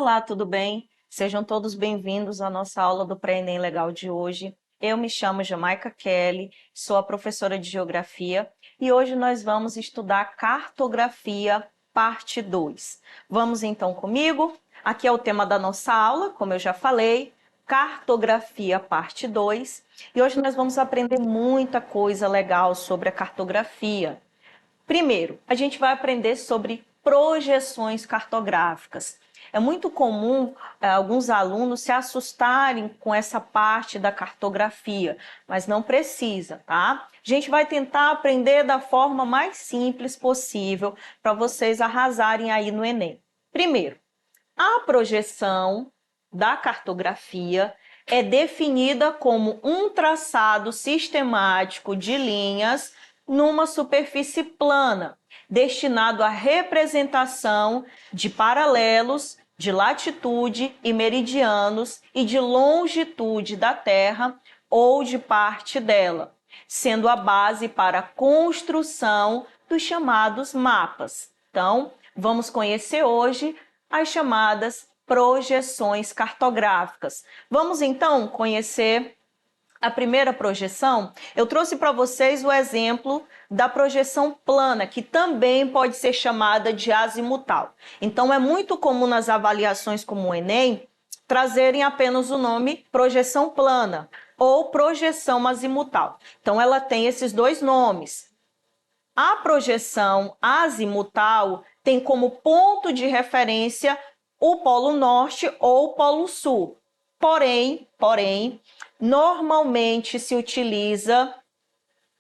Olá, tudo bem? Sejam todos bem-vindos à nossa aula do Pré-ENEM Legal de hoje. Eu me chamo Jamaica Kelly, sou a professora de Geografia e hoje nós vamos estudar Cartografia, parte 2. Vamos então comigo? Aqui é o tema da nossa aula, como eu já falei, Cartografia, parte 2. E hoje nós vamos aprender muita coisa legal sobre a cartografia. Primeiro, a gente vai aprender sobre projeções cartográficas. É muito comum alguns alunos se assustarem com essa parte da cartografia, mas não precisa, tá? A gente vai tentar aprender da forma mais simples possível para vocês arrasarem aí no Enem. Primeiro, a projeção da cartografia é definida como um traçado sistemático de linhas numa superfície plana, destinado à representação de paralelos, de latitude e meridianos e de longitude da Terra ou de parte dela, sendo a base para a construção dos chamados mapas. Então, vamos conhecer hoje as chamadas projeções cartográficas. Vamos então conhecer a primeira projeção. Eu trouxe para vocês o exemplo da projeção plana, que também pode ser chamada de azimutal. Então é muito comum nas avaliações como o Enem trazerem apenas o nome projeção plana ou projeção azimutal. Então ela tem esses dois nomes. A projeção azimutal tem como ponto de referência o Polo Norte ou o Polo Sul. Porém, normalmente se utiliza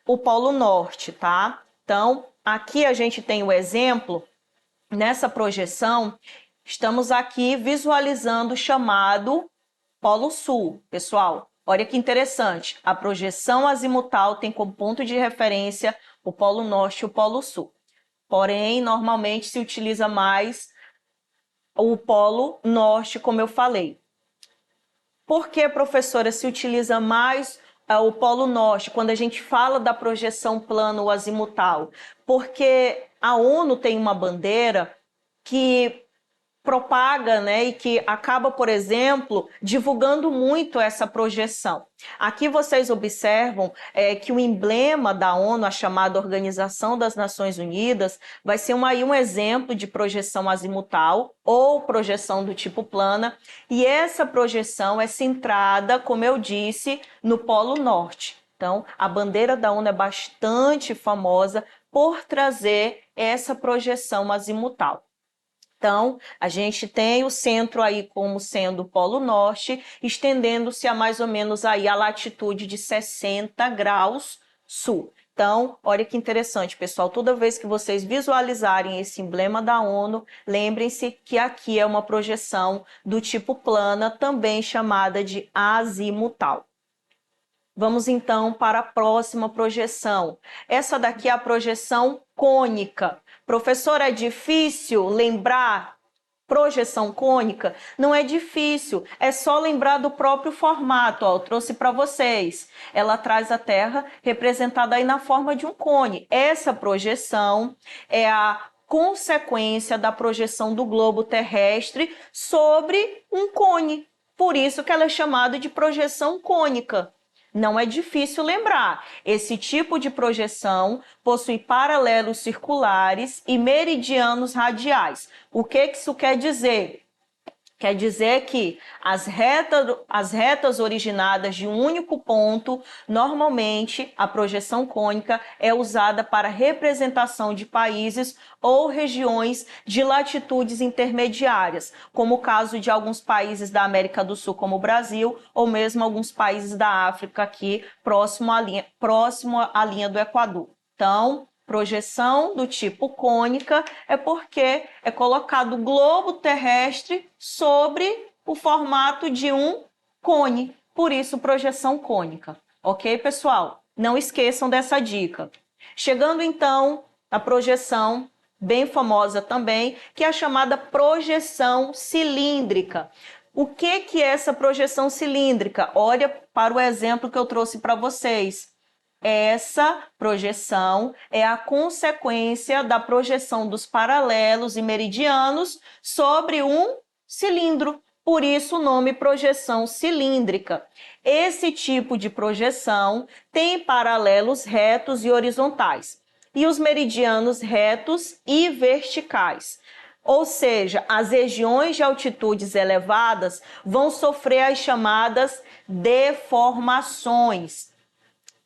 o Polo Norte, tá? Então, aqui a gente tem o exemplo, nessa projeção, estamos aqui visualizando o chamado Polo Sul, pessoal. Olha que interessante, a projeção azimutal tem como ponto de referência o Polo Norte e o Polo Sul. Porém, normalmente se utiliza mais o Polo Norte, como eu falei. Por que, professora, se utiliza mais o Polo Norte quando a gente fala da projeção plana ou azimutal? Porque a ONU tem uma bandeira que propaga, né, e que acaba, por exemplo, divulgando muito essa projeção. Aqui vocês observam que o emblema da ONU, a chamada Organização das Nações Unidas, vai ser um exemplo de projeção azimutal ou projeção do tipo plana, e essa projeção é centrada, como eu disse, no Polo Norte. Então, a bandeira da ONU é bastante famosa por trazer essa projeção azimutal. Então, a gente tem o centro aí como sendo o Polo Norte, estendendo-se a mais ou menos aí a latitude de 60 graus sul. Então, olha que interessante, pessoal, toda vez que vocês visualizarem esse emblema da ONU, lembrem-se que aqui é uma projeção do tipo plana, também chamada de azimutal. Vamos então para a próxima projeção. Essa daqui é a projeção cônica. Professor, é difícil lembrar projeção cônica? Não é difícil, é só lembrar do próprio formato. Ó, eu trouxe para vocês. Ela traz a Terra representada aí na forma de um cone. Essa projeção é a consequência da projeção do globo terrestre sobre um cone. Por isso que ela é chamada de projeção cônica. Não é difícil lembrar. Esse tipo de projeção possui paralelos circulares e meridianos radiais. O que isso quer dizer? Quer dizer que as retas originadas de um único ponto, normalmente a projeção cônica é usada para representação de países ou regiões de latitudes intermediárias, como o caso de alguns países da América do Sul, como o Brasil, ou mesmo alguns países da África aqui próximo à linha do Equador. Então, projeção do tipo cônica é porque é colocado o globo terrestre sobre o formato de um cone, por isso projeção cônica. Ok, pessoal? Não esqueçam dessa dica. Chegando então à projeção bem famosa também, que é a chamada projeção cilíndrica. O que é essa projeção cilíndrica? Olha para o exemplo que eu trouxe para vocês. Essa projeção é a consequência da projeção dos paralelos e meridianos sobre um cilindro. Por isso o nome projeção cilíndrica. Esse tipo de projeção tem paralelos retos e horizontais, e os meridianos retos e verticais. Ou seja, as regiões de altitudes elevadas vão sofrer as chamadas deformações.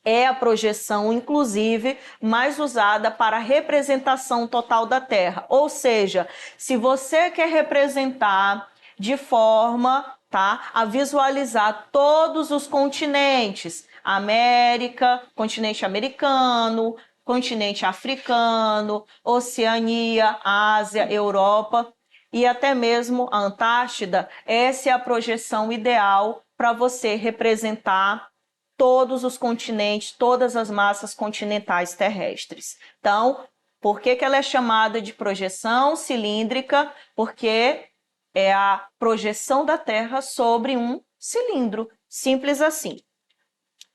É a projeção, inclusive, mais usada para a representação total da Terra. Ou seja, se você quer representar de forma, tá, a visualizar todos os continentes, América, continente americano, continente africano, Oceania, Ásia, Europa e até mesmo a Antártida, essa é a projeção ideal para você representar todos os continentes, todas as massas continentais terrestres. Então, por que ela é chamada de projeção cilíndrica? Porque é a projeção da Terra sobre um cilindro, simples assim.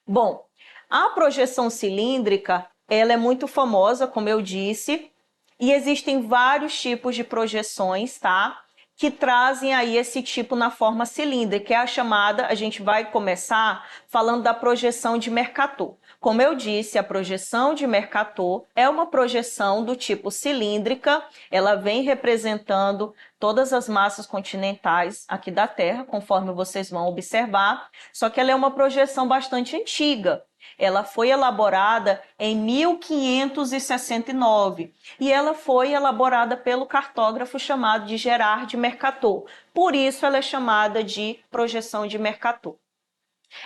Bom, a projeção cilíndrica, ela é muito famosa, como eu disse, e existem vários tipos de projeções, tá? Que trazem aí esse tipo na forma cilíndrica, que é a chamada, a gente vai começar falando da projeção de Mercator. Como eu disse, a projeção de Mercator é uma projeção do tipo cilíndrica, ela vem representando todas as massas continentais aqui da Terra, conforme vocês vão observar, só que ela é uma projeção bastante antiga. Ela foi elaborada em 1569 e ela foi elaborada pelo cartógrafo chamado de Gerard de Mercator. Por isso ela é chamada de projeção de Mercator.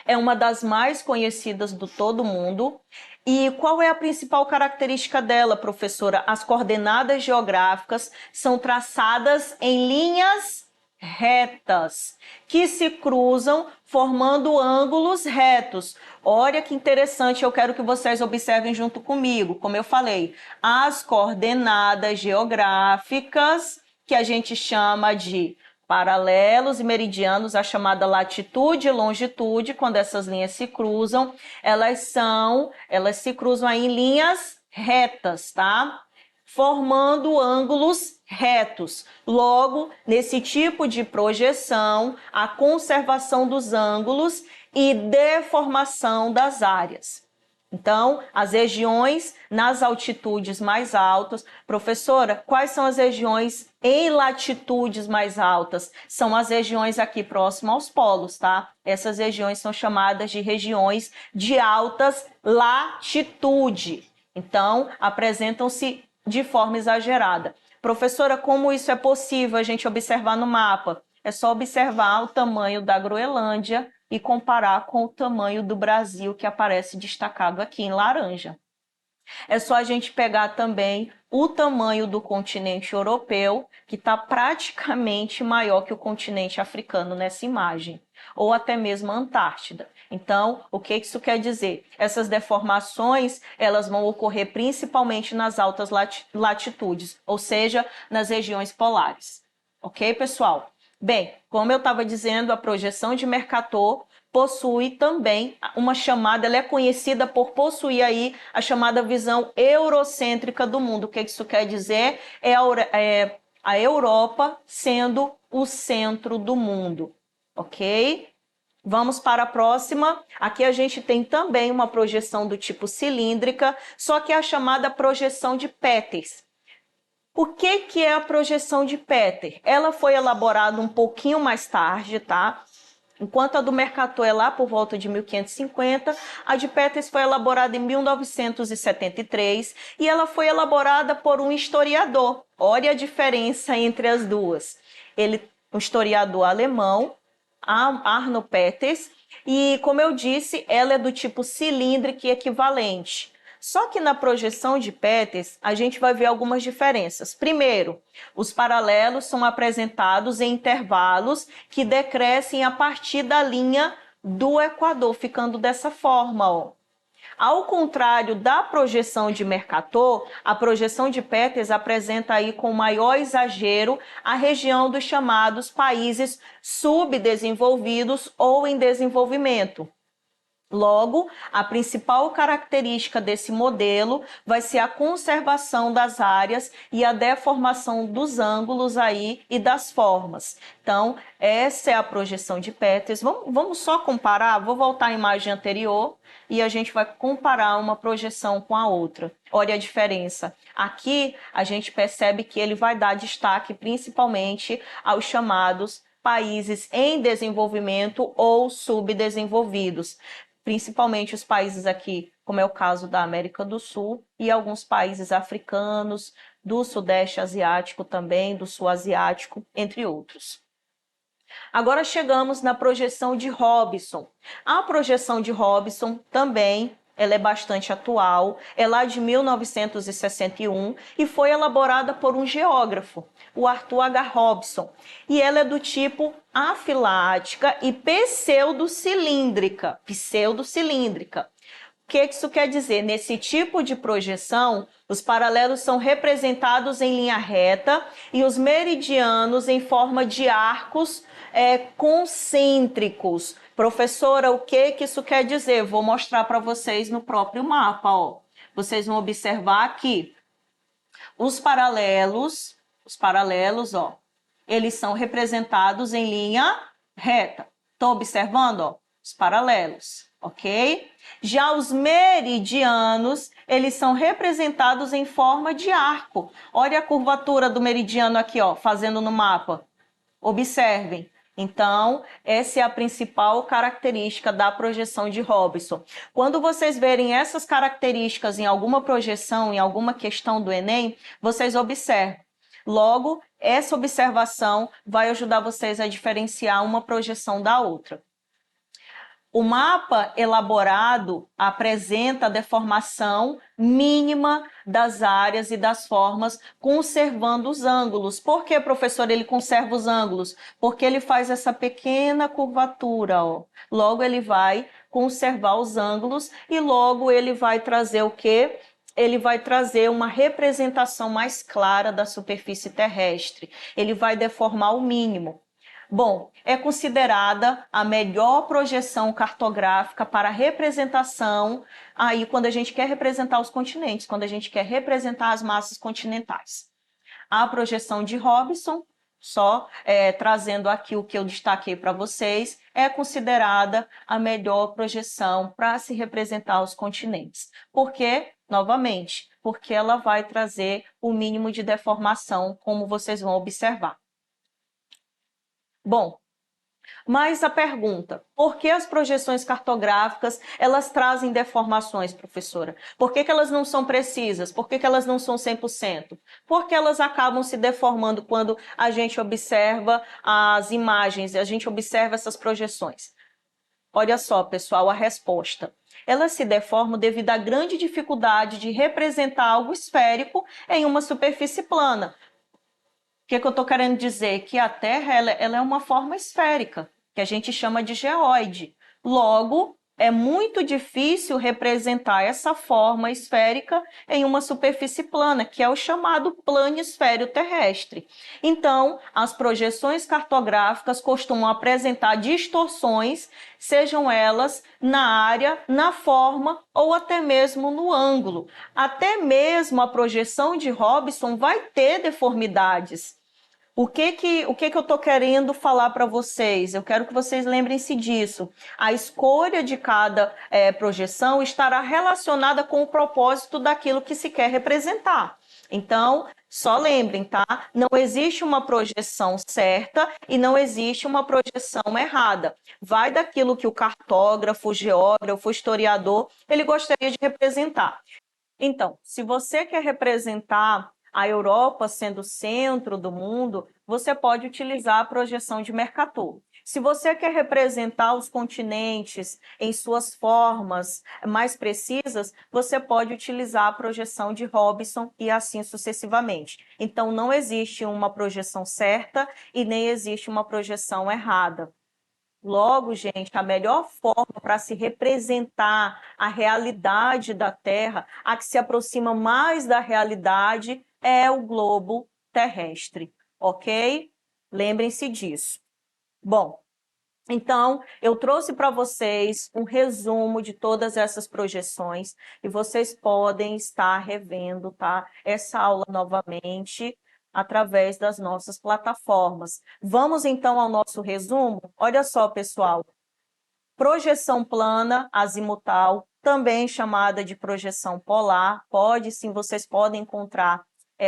É uma das mais conhecidas do todo mundo. E qual é a principal característica dela, professora? As coordenadas geográficas são traçadas em linhas retas, que se cruzam formando ângulos retos. Olha que interessante, eu quero que vocês observem junto comigo. Como eu falei, as coordenadas geográficas, que a gente chama de paralelos e meridianos, a chamada latitude e longitude, quando essas linhas se cruzam, elas se cruzam aí em linhas retas, tá? Formando ângulos retos. Logo, nesse tipo de projeção, a conservação dos ângulos e deformação das áreas. Então, as regiões nas altitudes mais altas. Professora, quais são as regiões em latitudes mais altas? São as regiões aqui próximas aos polos, tá? Essas regiões são chamadas de regiões de altas latitude. Então, apresentam-se de forma exagerada. Professora, como isso é possível a gente observar no mapa? É só observar o tamanho da Groenlândia e comparar com o tamanho do Brasil, que aparece destacado aqui em laranja. É só a gente pegar também o tamanho do continente europeu, que está praticamente maior que o continente africano nessa imagem, ou até mesmo a Antártida. Então, o que isso quer dizer? Essas deformações, elas vão ocorrer principalmente nas altas latitudes, ou seja, nas regiões polares. Ok, pessoal? Bem, como eu estava dizendo, a projeção de Mercator possui também uma chamada, ela é conhecida por possuir aí a chamada visão eurocêntrica do mundo. O que isso quer dizer? É a Europa sendo o centro do mundo, ok? Vamos para a próxima. Aqui a gente tem também uma projeção do tipo cilíndrica, só que é a chamada projeção de Peters. O que é a projeção de Peters? Ela foi elaborada um pouquinho mais tarde, tá? Enquanto a do Mercator é lá por volta de 1550, a de Peters foi elaborada em 1973 e ela foi elaborada por um historiador. Olha a diferença entre as duas. Um historiador alemão, Arno Peters, e como eu disse, ela é do tipo cilíndrico e equivalente. Só que na projeção de Peters, a gente vai ver algumas diferenças. Primeiro, os paralelos são apresentados em intervalos que decrescem a partir da linha do Equador, ficando dessa forma, ó. Ao contrário da projeção de Mercator, a projeção de Peters apresenta aí com maior exagero a região dos chamados países subdesenvolvidos ou em desenvolvimento. Logo, a principal característica desse modelo vai ser a conservação das áreas e a deformação dos ângulos aí e das formas. Então, essa é a projeção de Peters. Vamos só comparar? Vou voltar à imagem anterior e a gente vai comparar uma projeção com a outra. Olha a diferença. Aqui, a gente percebe que ele vai dar destaque principalmente aos chamados países em desenvolvimento ou subdesenvolvidos, principalmente os países aqui, como é o caso da América do Sul e alguns países africanos, do Sudeste Asiático também, do Sul Asiático, entre outros. Agora chegamos na projeção de Robson. A projeção de Robson também ela é bastante atual, é lá de 1961 e foi elaborada por um geógrafo, o Arthur H. Robson. E ela é do tipo afilática e pseudocilíndrica. O que isso quer dizer? Nesse tipo de projeção, os paralelos são representados em linha reta e os meridianos em forma de arcos concêntricos. Professora, o que isso quer dizer? Vou mostrar para vocês no próprio mapa. Ó. Vocês vão observar aqui. Os paralelos, ó, eles são representados em linha reta. Estão observando? Ó, os paralelos, ok? Já os meridianos, eles são representados em forma de arco. Olha a curvatura do meridiano aqui, ó, fazendo no mapa. Observem. Então, essa é a principal característica da projeção de Robson. Quando vocês verem essas características em alguma projeção, em alguma questão do Enem, vocês observem. Logo, essa observação vai ajudar vocês a diferenciar uma projeção da outra. O mapa elaborado apresenta a deformação mínima das áreas e das formas, conservando os ângulos. Por que, professor, ele conserva os ângulos? Porque ele faz essa pequena curvatura, ó. Logo ele vai conservar os ângulos e logo ele vai trazer o quê? Ele vai trazer uma representação mais clara da superfície terrestre. Ele vai deformar o mínimo. Bom, é considerada a melhor projeção cartográfica para representação, aí quando a gente quer representar os continentes, quando a gente quer representar as massas continentais. A projeção de Robson, só trazendo aqui o que eu destaquei para vocês, é considerada a melhor projeção para se representar os continentes. Por quê? Novamente, porque ela vai trazer o mínimo de deformação, como vocês vão observar. Bom, mas a pergunta, por que as projeções cartográficas, elas trazem deformações, professora? Por que elas não são precisas? Por que elas não são 100%? Porque elas acabam se deformando quando a gente observa as imagens, a gente observa essas projeções. Olha só, pessoal, a resposta. Elas se deformam devido à grande dificuldade de representar algo esférico em uma superfície plana. O que eu estou querendo dizer? Que a Terra ela é uma forma esférica, que a gente chama de geóide. Logo, é muito difícil representar essa forma esférica em uma superfície plana, que é o chamado planisfério terrestre. Então, as projeções cartográficas costumam apresentar distorções, sejam elas na área, na forma ou até mesmo no ângulo. Até mesmo a projeção de Robson vai ter deformidades. O que eu estou querendo falar para vocês? Eu quero que vocês lembrem-se disso. A escolha de cada projeção estará relacionada com o propósito daquilo que se quer representar. Então, só lembrem, tá? Não existe uma projeção certa e não existe uma projeção errada. Vai daquilo que o cartógrafo, o geógrafo, o historiador, ele gostaria de representar. Então, se você quer representar a Europa sendo o centro do mundo, você pode utilizar a projeção de Mercator. Se você quer representar os continentes em suas formas mais precisas, você pode utilizar a projeção de Robson e assim sucessivamente. Então, não existe uma projeção certa e nem existe uma projeção errada. Logo, gente, a melhor forma para se representar a realidade da Terra, a que se aproxima mais da realidade, é o globo terrestre, ok? Lembrem-se disso. Bom, Então, eu trouxe para vocês um resumo de todas essas projeções e vocês podem estar revendo, tá, essa aula novamente através das nossas plataformas. Vamos então ao nosso resumo? Olha só, pessoal. Projeção plana azimutal, também chamada de projeção polar, pode sim, vocês podem encontrar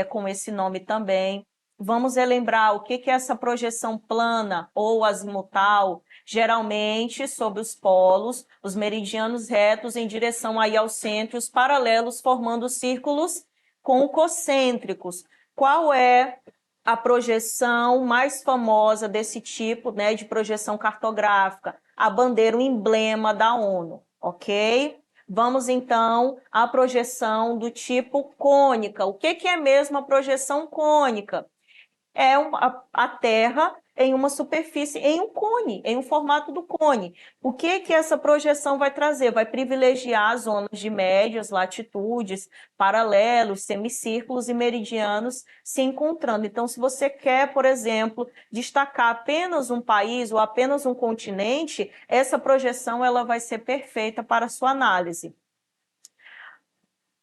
com esse nome também. Vamos relembrar o que é essa projeção plana ou azimutal, geralmente sobre os polos, os meridianos retos em direção aí ao centro, os paralelos formando círculos concêntricos. Qual é a projeção mais famosa desse tipo, né, de projeção cartográfica? A bandeira, o emblema da ONU, ok? Vamos então à projeção do tipo cônica. O que é mesmo a projeção cônica? É a Terra em uma superfície, em um cone, em um formato do cone. O que essa projeção vai trazer? Vai privilegiar zonas de médias latitudes, paralelos, semicírculos e meridianos se encontrando. Então, se você quer, por exemplo, destacar apenas um país ou apenas um continente, essa projeção ela vai ser perfeita para a sua análise.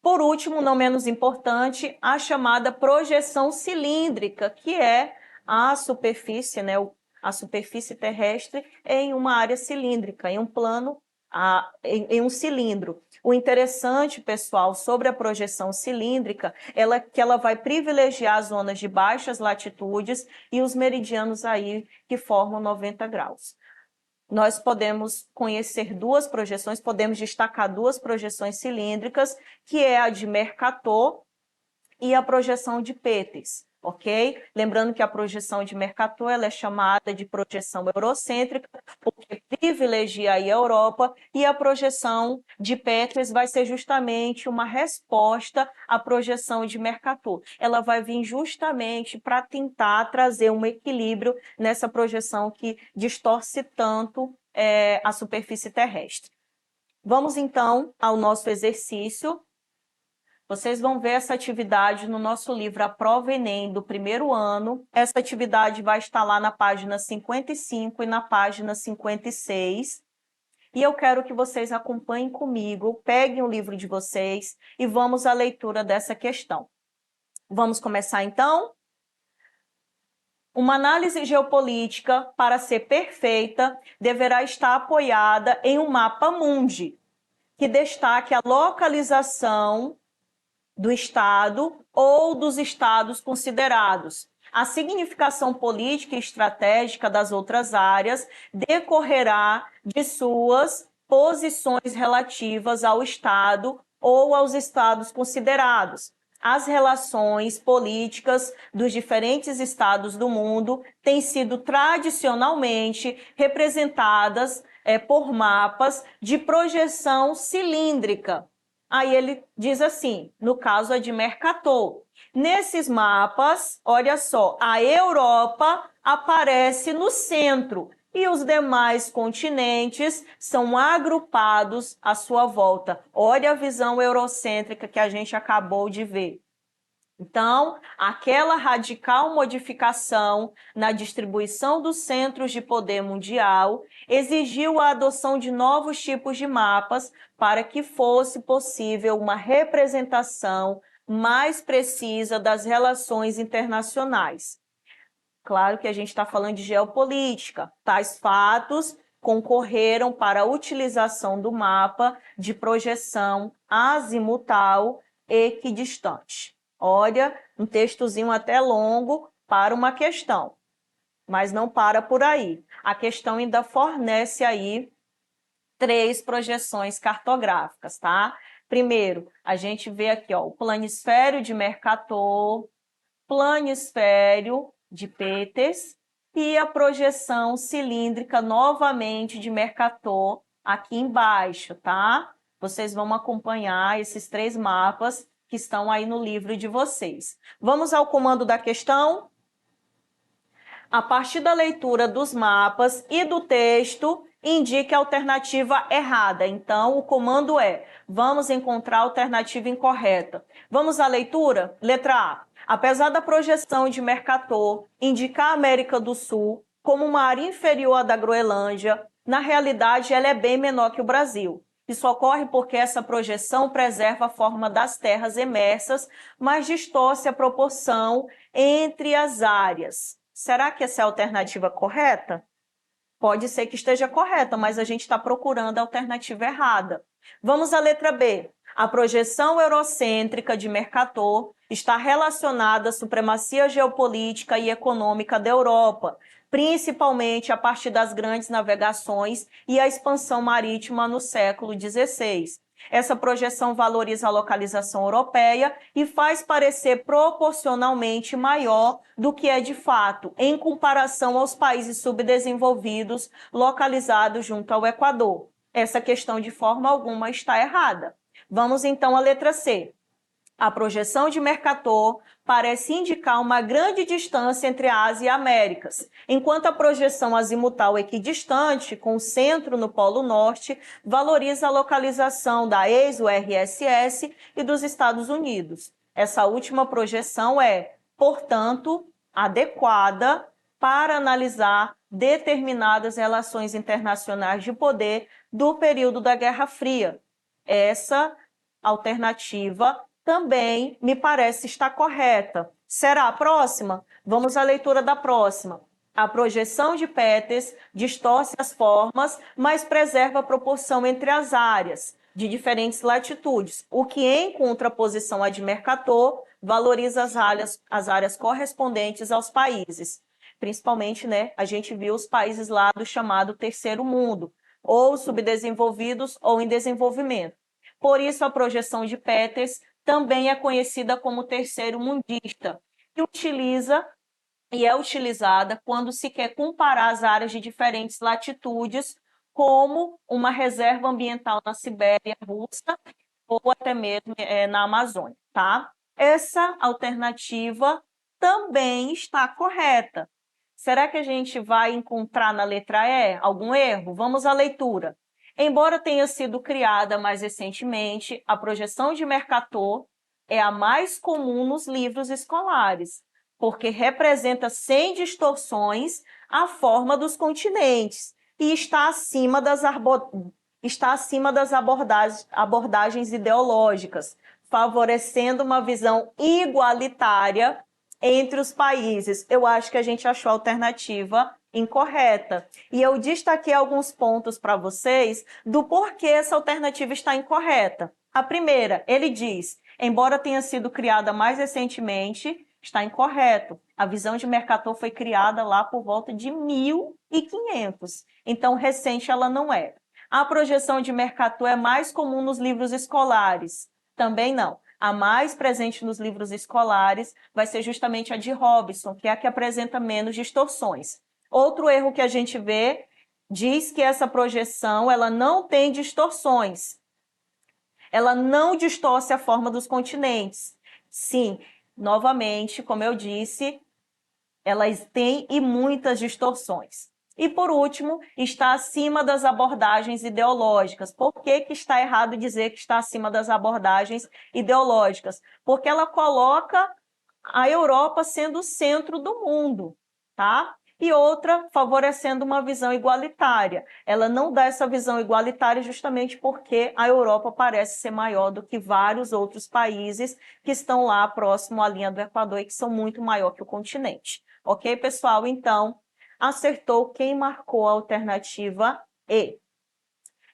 Por último, não menos importante, a chamada projeção cilíndrica, que é a superfície, né, a superfície terrestre em uma área cilíndrica, em um plano, em um cilindro. O interessante, pessoal, sobre a projeção cilíndrica é que ela vai privilegiar as zonas de baixas latitudes e os meridianos aí que formam 90 graus. Nós podemos conhecer duas projeções, podemos destacar duas projeções cilíndricas, que é a de Mercator e a projeção de Peters, ok? Lembrando que a projeção de Mercator ela é chamada de projeção eurocêntrica, porque privilegia aí a Europa, e a projeção de Peters vai ser justamente uma resposta à projeção de Mercator. Ela vai vir justamente para tentar trazer um equilíbrio nessa projeção que distorce tanto a superfície terrestre. Vamos então ao nosso exercício. Vocês vão ver essa atividade no nosso livro A Prova Enem do primeiro ano. Essa atividade vai estar lá na página 55 e na página 56. E eu quero que vocês acompanhem comigo, peguem o livro de vocês e vamos à leitura dessa questão. Vamos começar então? Uma análise geopolítica, para ser perfeita, deverá estar apoiada em um mapa mundi, que destaque a localização do Estado ou dos estados considerados. A significação política e estratégica das outras áreas decorrerá de suas posições relativas ao Estado ou aos estados considerados. As relações políticas dos diferentes estados do mundo têm sido tradicionalmente representadas por mapas de projeção cilíndrica. Aí ele diz assim, no caso é de Mercator. Nesses mapas, olha só, a Europa aparece no centro e os demais continentes são agrupados à sua volta. Olha a visão eurocêntrica que a gente acabou de ver. Então, aquela radical modificação na distribuição dos centros de poder mundial exigiu a adoção de novos tipos de mapas para que fosse possível uma representação mais precisa das relações internacionais. Claro que a gente está falando de geopolítica. Tais fatos concorreram para a utilização do mapa de projeção azimutal equidistante. Olha, um textozinho até longo para uma questão, mas não para por aí. A questão ainda fornece aí 3 projeções cartográficas, tá? Primeiro, a gente vê aqui, ó, o planisfério de Mercator, planisfério de Peters e a projeção cilíndrica novamente de Mercator aqui embaixo, tá? Vocês vão acompanhar esses 3 mapas que estão aí no livro de vocês. Vamos ao comando da questão? A partir da leitura dos mapas e do texto, indique a alternativa errada. Então, o comando é, vamos encontrar a alternativa incorreta. Vamos à leitura? Letra A. Apesar da projeção de Mercator indicar a América do Sul como uma área inferior à da Groenlândia, na realidade ela é bem menor que o Brasil. Isso ocorre porque essa projeção preserva a forma das terras emersas, mas distorce a proporção entre as áreas. Será que essa é a alternativa correta? Pode ser que esteja correta, mas a gente está procurando a alternativa errada. Vamos à letra B. A projeção eurocêntrica de Mercator está relacionada à supremacia geopolítica e econômica da Europa, principalmente a partir das grandes navegações e a expansão marítima no século XVI. Essa projeção valoriza a localização europeia e faz parecer proporcionalmente maior do que é de fato, em comparação aos países subdesenvolvidos localizados junto ao Equador. Essa questão, de forma alguma, está errada. Vamos então à letra C. A projeção de Mercator parece indicar uma grande distância entre a Ásia e a Américas, enquanto a projeção azimutal equidistante, com o centro no Polo Norte, valoriza a localização da ex-URSS e dos Estados Unidos. Essa última projeção é, portanto, adequada para analisar determinadas relações internacionais de poder do período da Guerra Fria. Essa alternativa também me parece estar correta. Será a próxima? Vamos à leitura da próxima. A projeção de Peters distorce as formas, mas preserva a proporção entre as áreas de diferentes latitudes, o que, em contraposição à de Mercator, valoriza as áreas correspondentes aos países. Principalmente, a gente viu os países lá do chamado Terceiro Mundo, ou subdesenvolvidos ou em desenvolvimento. Por isso, a projeção de Peters também é conhecida como terceiro mundista, e é utilizada quando se quer comparar as áreas de diferentes latitudes, como uma reserva ambiental na Sibéria russa ou até mesmo na Amazônia, tá? Essa alternativa também está correta. Será que a gente vai encontrar na letra E algum erro? Vamos à leitura. Embora tenha sido criada mais recentemente, a projeção de Mercator é a mais comum nos livros escolares, porque representa sem distorções a forma dos continentes e está acima das abordagens ideológicas, favorecendo uma visão igualitária entre os países. Eu acho que a gente achou a alternativa incorreta. E eu destaquei alguns pontos para vocês do porquê essa alternativa está incorreta. A primeira, ele diz, embora tenha sido criada mais recentemente, está incorreto. A visão de Mercator foi criada lá por volta de 1500. Então, recente ela não é. A projeção de Mercator é mais comum nos livros escolares. Também não. A mais presente nos livros escolares vai ser justamente a de Robson, que é a que apresenta menos distorções. Outro erro que a gente vê diz que essa projeção ela não tem distorções. Ela não distorce a forma dos continentes. Sim, novamente, como eu disse, elas têm e muitas distorções. E, por último, está acima das abordagens ideológicas. Por que está errado dizer que está acima das abordagens ideológicas? Porque ela coloca a Europa sendo o centro do mundo, tá? E outra, favorecendo uma visão igualitária. Ela não dá essa visão igualitária justamente porque a Europa parece ser maior do que vários outros países que estão lá próximo à linha do Equador e que são muito maior que o continente. Ok, pessoal? Então, acertou quem marcou a alternativa E.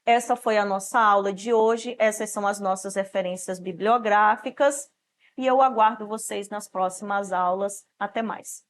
Essa foi a nossa aula de hoje, essas são as nossas referências bibliográficas e eu aguardo vocês nas próximas aulas. Até mais!